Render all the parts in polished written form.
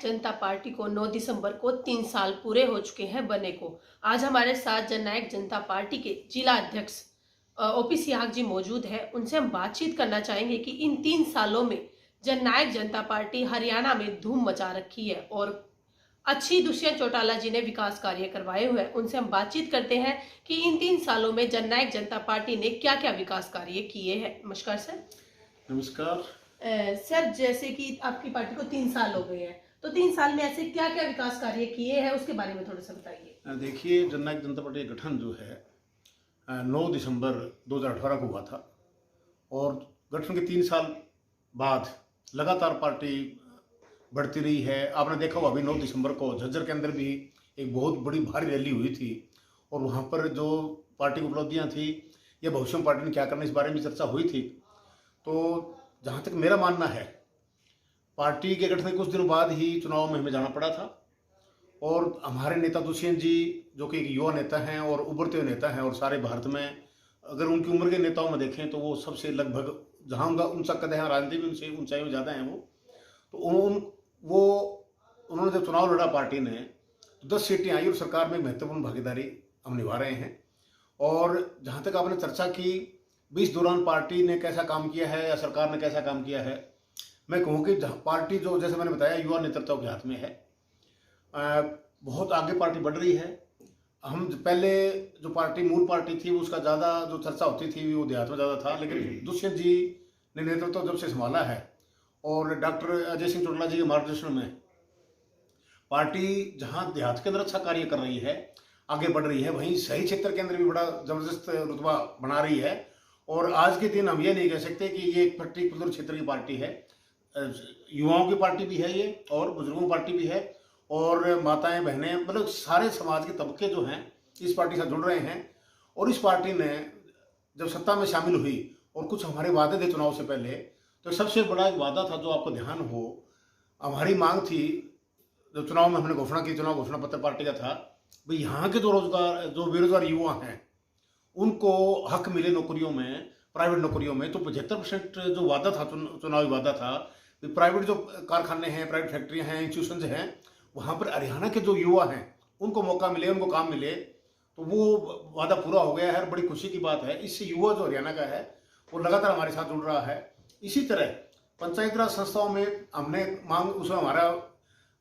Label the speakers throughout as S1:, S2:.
S1: जनता party को 9 दिसंबर को 3 साल पूरे हो चुके हैं बने को। आज हमारे साथ जननायक जनता पार्टी के जिला अध्यक्ष ओपी सिहाग जी मौजूद है। उनसे हम बातचीत करना चाहेंगे कि इन 3 सालों में जननायक जनता पार्टी हरियाणा में धूम मचा रखी है और अच्छी दुष्यंत चौटाला जी ने विकास कार्य करवाए हुए हैं। उनसे हम बातचीत करते हैं कि इन 3 सालों में जननायक जनता पार्टी ने क्या क्या विकास कार्य किए हैं। नमस्कार सर।
S2: नमस्कार
S1: सर, जैसे कि आपकी पार्टी को 3 साल हो गए हैं, तो 3 साल में ऐसे क्या क्या विकास कार्य किए हैं उसके बारे में थोड़ा सा बताइए।
S2: देखिए, जननायक जनता पार्टी का गठन जो है 9 दिसंबर 2018 को हुआ था और गठन के 3 साल बाद लगातार पार्टी बढ़ती रही है। आपने देखा होगा अभी 9 दिसंबर को झज्जर के अंदर भी एक बहुत बड़ी भारी रैली हुई थी और वहाँ पर जो पार्टी की उपलब्धियाँ थी या भविष्य में पार्टी ने क्या करना इस बारे में चर्चा हुई थी। तो जहाँ तक मेरा मानना है, पार्टी के गठन के कुछ दिनों बाद ही चुनाव में हमें जाना पड़ा था और हमारे नेता दुष्यंत जी जो कि एक युवा नेता हैं और उभरते हुए नेता हैं और सारे भारत में अगर उनकी उम्र के नेताओं में देखें तो वो सबसे लगभग जहाँ उनका कद है राजनीति में उनसे ऊंचाई में ज़्यादा हैं वो। तो उन्होंने जब चुनाव लड़ा पार्टी ने तो 10 सीटें आई और सरकार में महत्वपूर्ण भागीदारी हम निभा रहे हैं। और जहाँ तक आपने चर्चा की इस दौरान पार्टी ने कैसा काम किया है या सरकार ने कैसा काम किया है, मैं कहूँ कि पार्टी जो जैसे मैंने बताया युवा नेतृत्व के हाथ में है, बहुत आगे पार्टी बढ़ रही है। हम पहले जो पार्टी मूल पार्टी थी उसका ज़्यादा जो चर्चा होती थी वो देहात में ज़्यादा था, लेकिन दुष्यंत जी ने नेतृत्व जब से संभाला है और डॉक्टर अजय सिंह चौटाला जी के मार्गदर्शन में पार्टी जहाँ देहात के अंदर अच्छा कार्य कर रही है, आगे बढ़ रही है, वहीं शहरी क्षेत्र के अंदर भी बड़ा ज़बरदस्त रुतबा बना रही है। और आज के दिन हम ये नहीं कह सकते कि ये एक पर्टिकुलर क्षेत्र की पार्टी है, युवाओं की पार्टी भी है ये और बुजुर्गों की पार्टी भी है और माताएं बहनें मतलब सारे समाज के तबके जो हैं इस पार्टी से जुड़ रहे हैं। और इस पार्टी ने जब सत्ता में शामिल हुई और कुछ हमारे वादे थे चुनाव से पहले, तो सबसे बड़ा एक वादा था जो आपको ध्यान हो, हमारी मांग थी जो चुनाव में हमने घोषणा की, चुनाव घोषणा पत्र पार्टी का था, भाई यहाँ के जो बेरोजगार युवा हैं उनको हक मिले नौकरियों में, प्राइवेट नौकरियों में। तो 75% जो वादा था चुनावी वादा था, प्राइवेट जो कारखाने हैं, प्राइवेट फैक्ट्रियां हैं, इंस्टीट्यूशंस हैं, वहाँ पर हरियाणा के जो युवा हैं उनको मौका मिले, उनको काम मिले, तो वो वादा पूरा हो गया है। बड़ी खुशी की बात है। इससे युवा जो हरियाणा का है वो लगातार हमारे साथ जुड़ रहा है। इसी तरह पंचायती राज संस्थाओं में हमने मांग, उसमें हमारा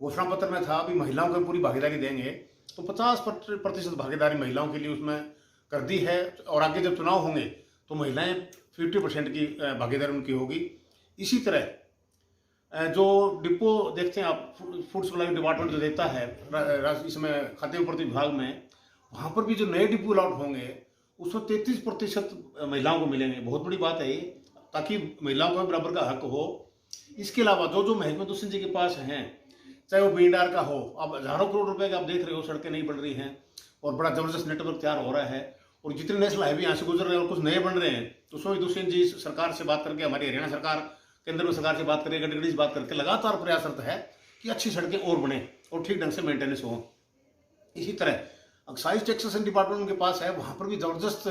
S2: घोषणा पत्र में था भी महिलाओं को पूरी भागीदारी देंगे, तो 50% भागीदारी महिलाओं के लिए उसमें कर दी है। और आगे जब चुनाव होंगे तो महिलाएं 50% की भागीदारी उनकी होगी। इसी तरह जो डिपो देखते हैं आप, फूड सप्लाई डिपार्टमेंट जो देता है इसमें खाद्य आपूर्ति विभाग में, वहाँ पर भी जो नए डिपो अलॉट होंगे उसमें 33% महिलाओं को मिलेंगे। बहुत बड़ी बात है ये, ताकि महिलाओं को बराबर का हक हो। इसके अलावा जो महकमे दुष्यंत जी के पास हैं, चाहे वो बीएनआर का हो, अब हजारों करोड़ रुपए का आप देख रहे हो, सड़कें नहीं बन रही हैं और बड़ा जबरदस्त नेटवर्क तैयार हो रहा है और जितने नेशनल हाईवे यहाँ से गुजर रहे हैं और कुछ नए बन रहे हैं, तो उसमें भी दुष्यंत जी सरकार से बात करके, हमारी हरियाणा सरकार केंद्र में सरकार से बात करके, गडकरी से बात करके लगातार प्रयासरत है कि अच्छी सड़कें और बने और ठीक ढंग से मेंटेनेंस हो। इसी तरह एक्साइज टैक्सेशन डिपार्टमेंट उनके पास है, वहाँ पर भी जबरदस्त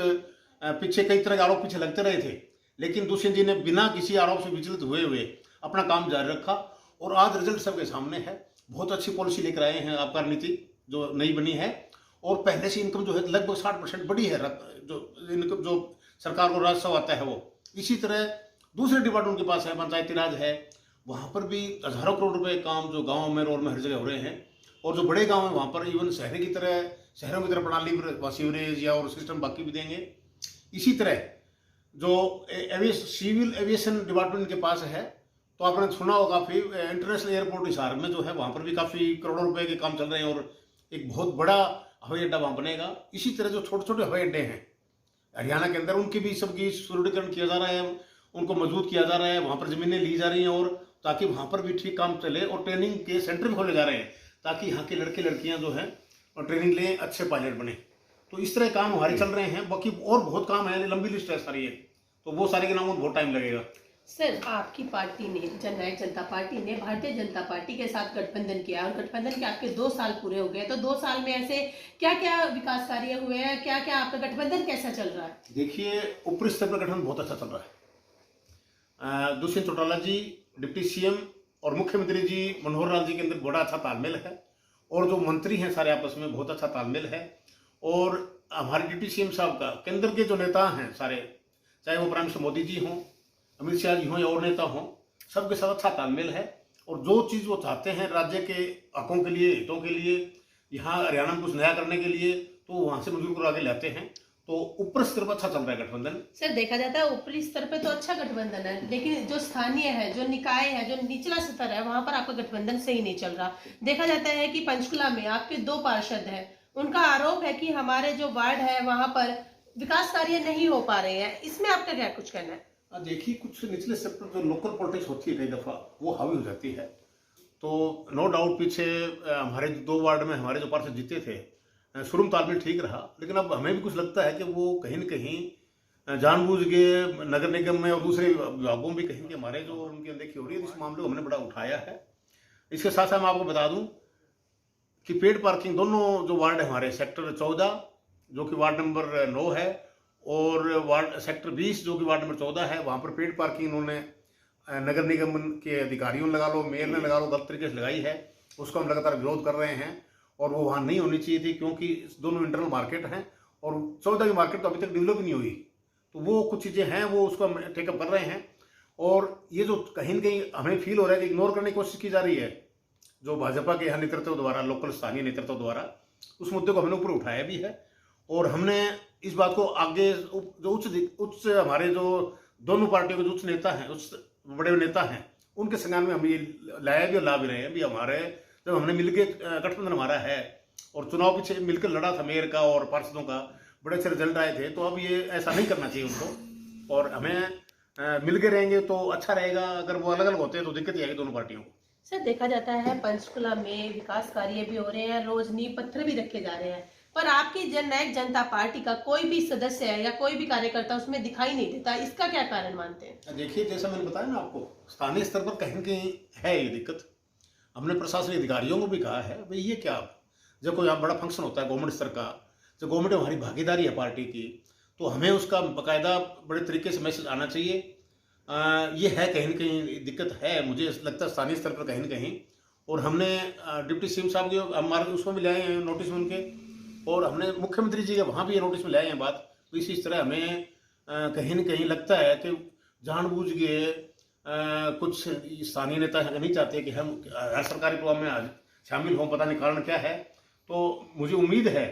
S2: पीछे कई तरह के आरोप पीछे लगते रहे थे, लेकिन दुष्यंत जी ने बिना किसी आरोप से विचलित हुए अपना काम जारी रखा और आज रिजल्ट सबके सामने है। बहुत अच्छी पॉलिसी लेकर आए हैं, आबकारी नीति जो नई बनी है और पहले से इनकम जो है लगभग 60% बढ़ी है, जो इनकम जो सरकार को राजस्व आता है वो। इसी तरह दूसरे डिपार्टमेंट के पास है, पंचायती राज है, वहाँ पर भी हजारों करोड़ रुपए काम जो गाँव में, रोड में हर जगह हो रहे हैं। और जो बड़े गाँव हैं वहाँ पर इवन शहरों की तरह प्रणाली सीवरेज या और सिस्टम बाकी भी देंगे। इसी तरह जो सिविल एविएशन डिपार्टमेंट के पास है, तो आपने सुना होगा काफ़ी इंटरनेशनल एयरपोर्ट हिसार में जो है वहाँ पर भी काफ़ी करोड़ों रुपए के काम चल रहे हैं और एक बहुत बड़ा हवाई अड्डा वहाँ बनेगा। इसी तरह जो छोटे छोटे हवाई अड्डे हैं हरियाणा के अंदर, उनकी भी सबकी सुदृढ़ीकरण किया जा रहा है, उनको मजबूत किया जा रहा है, वहाँ पर ज़मीनें ली जा रही हैं और ताकि वहाँ पर भी ठीक काम चले। और ट्रेनिंग के सेंटर भी खोले जा रहे हैं ताकि यहाँ के लड़के लड़कियाँ जो हैं और ट्रेनिंग लें, अच्छे पायलट बने। तो इस तरह काम हमारे चल रहे हैं। बाकी और बहुत काम है, लंबी लिस्ट है सारी है, तो वो सारे के नाम में बहुत टाइम लगेगा।
S1: सर, आपकी पार्टी ने, जननायक जनता पार्टी ने भारतीय जनता पार्टी के साथ गठबंधन किया और गठबंधन के आपके 2 साल पूरे हो गए, तो 2 साल में ऐसे क्या क्या विकास कार्य हुए हैं, क्या क्या आपका गठबंधन कैसा चल रहा है?
S2: देखिए, ऊपरी स्तर पर गठबंधन बहुत अच्छा चल रहा है। दुष्यंत चौटाला जी डिप्टी सीएम और मुख्यमंत्री जी मनोहर लाल जी के अंदर बड़ा अच्छा तालमेल है, और जो मंत्री हैं सारे आपस में बहुत अच्छा तालमेल है। और हमारे डिप्टी सीएम साहब का केंद्र के जो नेता हैं सारे, चाहे वो प्राइम मिनिस्टर मोदी जी हों, अमित शाह जी हों या और नेता हों, सबके साथ अच्छा तालमेल है। और जो चीज़ वो चाहते हैं राज्य के हकों के लिए, हितों के लिए, यहाँ हरियाणा में कुछ नया करने के लिए, तो वहाँ से मंजूर कर आगे लाते हैं। तो ऊपर स्तर पर अच्छा चल रहा है गठबंधन।
S1: सर देखा जाता है ऊपरी स्तर पे तो अच्छा गठबंधन है, लेकिन जो स्थानीय है, जो निकाय है, जो निचला स्तर है, वहां पर आपका गठबंधन सही नहीं चल रहा। देखा जाता है कि पंचकुला में आपके 2 पार्षद हैं, उनका आरोप है कि हमारे जो वार्ड है वहां पर विकास कार्य नहीं हो पा रहे हैं। इसमें आपका क्या कुछ कहना है?
S2: देखिए, कुछ निचले स्तर पर जो लोकल पॉलिटिक्स होती है कई दफ़ा वो हावी हो जाती है। तो नो डाउट पीछे हमारे 2 वार्ड में हमारे जो पार्षद जीते थे, शुरू में तालमेल ठीक रहा, लेकिन अब हमें भी कुछ लगता है कि वो कहीं न कहीं जानबूझ के नगर निगम में और दूसरे विभागों में भी कहीं कि हमारे जो उनकी अनदेखी हो रही है, इस मामले को हमने बड़ा उठाया है। इसके साथ साथ मैं आपको बता दूं कि पेड पार्किंग दोनों जो वार्ड है हमारे, सेक्टर 14 जो कि वार्ड नंबर 9 है, और वार्ड सेक्टर 20 जो कि वार्ड नंबर 14 है, वहाँ पर पेड पार्किंग उन्होंने नगर निगम के अधिकारियों ने लगा लो, मेयर ने लगा लो, गलत तरीके से लगाई है। उसको हम लगातार विरोध कर रहे हैं, और वो वहाँ नहीं होनी चाहिए थी, क्योंकि दोनों इंटरनल मार्केट हैं और 14 की मार्केट तो अभी तक डेवलप नहीं हुई। तो वो कुछ चीज़ें हैं, वो उसको हम टेकअप कर रहे हैं। और ये जो कहीं न कहीं हमें फील हो रहा है कि इग्नोर करने की कोशिश की जा रही है जो भाजपा के यहाँ नेतृत्व द्वारा, लोकल स्थानीय नेतृत्व द्वारा, उस मुद्दे को हमने ऊपर उठाया भी है। और हमने इस बात को आगे जो उच्च हमारे जो दोनों पार्टियों के जो उच्च नेता हैं, उच्च बड़े नेता हैं, उनके संज्ञान में हम ये लाया भी और ला भी रहे हैं। अभी हमारे जब हमने मिलकर गठबंधन हमारा है और चुनाव पीछे मिलकर लड़ा था मेयर का और पार्षदों का, बड़े अच्छे रिजल्ट आए थे। तो अब ये ऐसा नहीं करना चाहिए उनको, और हमें मिलकर रहेंगे तो अच्छा रहेगा। अगर वो अलग अलग होते हैं तो दिक्कत ही आएगी दोनों पार्टियों को।
S1: सर देखा जाता है पंचकुला में विकास कार्य भी हो रहे हैं, रोज नींव पत्थर भी रखे जा रहे हैं, पर आपकी जननायक जनता पार्टी का कोई भी सदस्य है या कोई भी कार्यकर्ता उसमें दिखाई नहीं देता। इसका क्या कारण मानते हैं?
S2: देखिए, जैसा मैंने बताया ना आपको, स्थानीय स्तर पर कहीं न कहीं है ये दिक्कत। हमने प्रशासनिक अधिकारियों को भी कहा है, भाई ये क्या, जब कोई यहाँ बड़ा फंक्शन होता है गवर्नमेंट स्तर का, जब गवर्नमेंट में हमारी भागीदारी है पार्टी की, तो हमें उसका बाकायदा बड़े तरीके से मैसेज आना चाहिए। ये है कहीं न कहीं दिक्कत है, मुझे लगता है स्थानीय स्तर पर कहीं न कहीं। और हमने डिप्टी सीएम साहब के हमारे उसमें भी लाए हैं नोटिस में उनके, और हमने मुख्यमंत्री जी के वहाँ भी ये नोटिस में लाए हैं बात। तो इसी तरह हमें कहीं न कहीं लगता है कि जानबूझ के कुछ स्थानीय नेता नहीं चाहते कि हम हर सरकारी प्रोग्राम में आज शामिल हों, पता नहीं कारण क्या है। तो मुझे उम्मीद है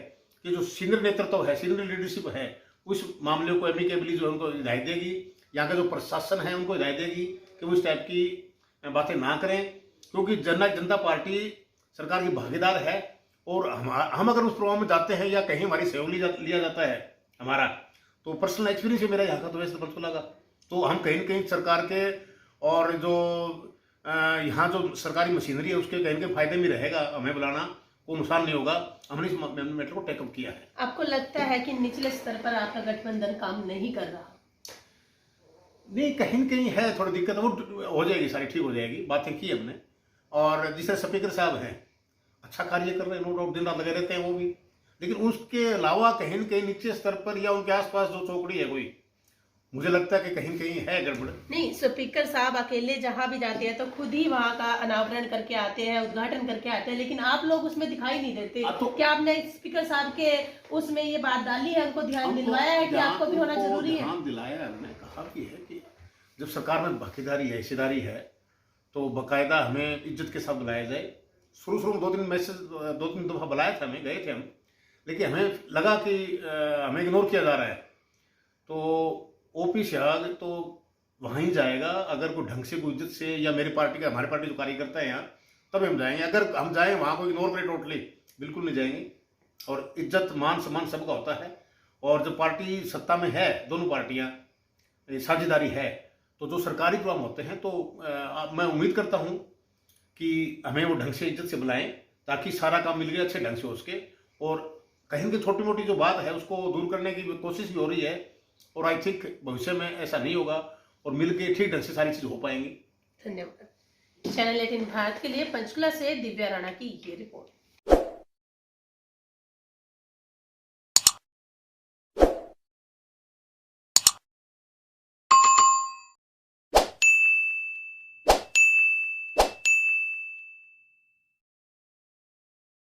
S2: कि जो सीनियर नेतृत्व है, सीनियर लीडरशिप है, उस मामले को एमिकेबली जो है उनको हिदायत देगी, यहाँ का जो प्रशासन है उनको हिदायत देगी कि वो इस टाइप की बातें ना करें, क्योंकि जननायक जनता पार्टी सरकार की भागीदार है। और हम अगर उस प्रोग्राम में जाते हैं या कहीं हमारी सहयोग लिया जाता है हमारा, तो पर्सनल एक्सपीरियंस है मेरा यहाँ का, तो वैसे पंचकुला का, तो हम कहीं न कहीं सरकार के और जो यहाँ जो सरकारी मशीनरी है उसके कहीं न कहीं फायदे में रहेगा। हमें बुलाना कोई नुकसान नहीं होगा। हमने इस मैटर को टेकअप किया है।
S1: आपको लगता है कि निचले स्तर पर आपका गठबंधन काम नहीं कर रहा?
S2: नहीं, कहीं न कहीं है थोड़ी दिक्कत, वो हो जाएगी, सारी ठीक हो जाएगी। बातें की हमने, और जिस तरह स्पीकर साहब हैं अच्छा कार्य कर रहे हैं, नो डाउट, दिन रात लगे रहते हैं वो भी, लेकिन उसके अलावा कहीं न कहीं नीचे स्तर पर या उनके आसपास जो चौकड़ी है कोई, मुझे लगता है कि कहीं न कहीं है गड़बड़।
S1: नहीं, स्पीकर साहब अकेले जहां भी जाते हैं तो खुद ही वहां का अनावरण करके आते हैं, उद्घाटन करके आते हैं, लेकिन आप लोग उसमें दिखाई नहीं देते।
S2: तो
S1: क्या आपने स्पीकर साहब के उसमें ये बात डाली है, उनको ध्यान दिलवाया है कि आपको भी होना जरूरी है?
S2: ध्यान दिलाया है, हमने कहा कि है कि जब सरकार में भागीदारी है, हिस्सेदारी है, तो बाकायदा हमें इज्जत के साथ बुलाया जाए। शुरू में 2-3 दफ़ा बुलाया था, हमें गए थे हम, लेकिन हमें लगा कि हमें इग्नोर किया जा रहा है। तो ओपी शाह तो वहीं जाएगा अगर कोई ढंग से, कोई इज्जत से, या मेरी पार्टी का, हमारी पार्टी जो कार्यकर्ता है यहाँ, तब हम जाएंगे। अगर हम जाएं वहाँ को इग्नोर करें टोटली, बिल्कुल नहीं जाएंगे। और इज्जत मान सम्मान सबका होता है, और जब पार्टी सत्ता में है, दोनों पार्टियाँ साझेदारी है, तो जो सरकारी प्रोग्राम होते हैं तो मैं उम्मीद करता हूँ कि हमें वो ढंग से इज्जत से बुलाएं, ताकि सारा काम मिल गया अच्छे ढंग से उसके। और कहीं की छोटी मोटी जो बात है उसको दूर करने की कोशिश भी हो रही है, और आई थिंक भविष्य में ऐसा नहीं होगा, और मिलके ठीक ढंग से सारी चीज़ हो पाएंगी।
S1: धन्यवाद। चैनल 18 भारत के लिए पंचकुला से दिव्या राणा की ये रिपोर्ट।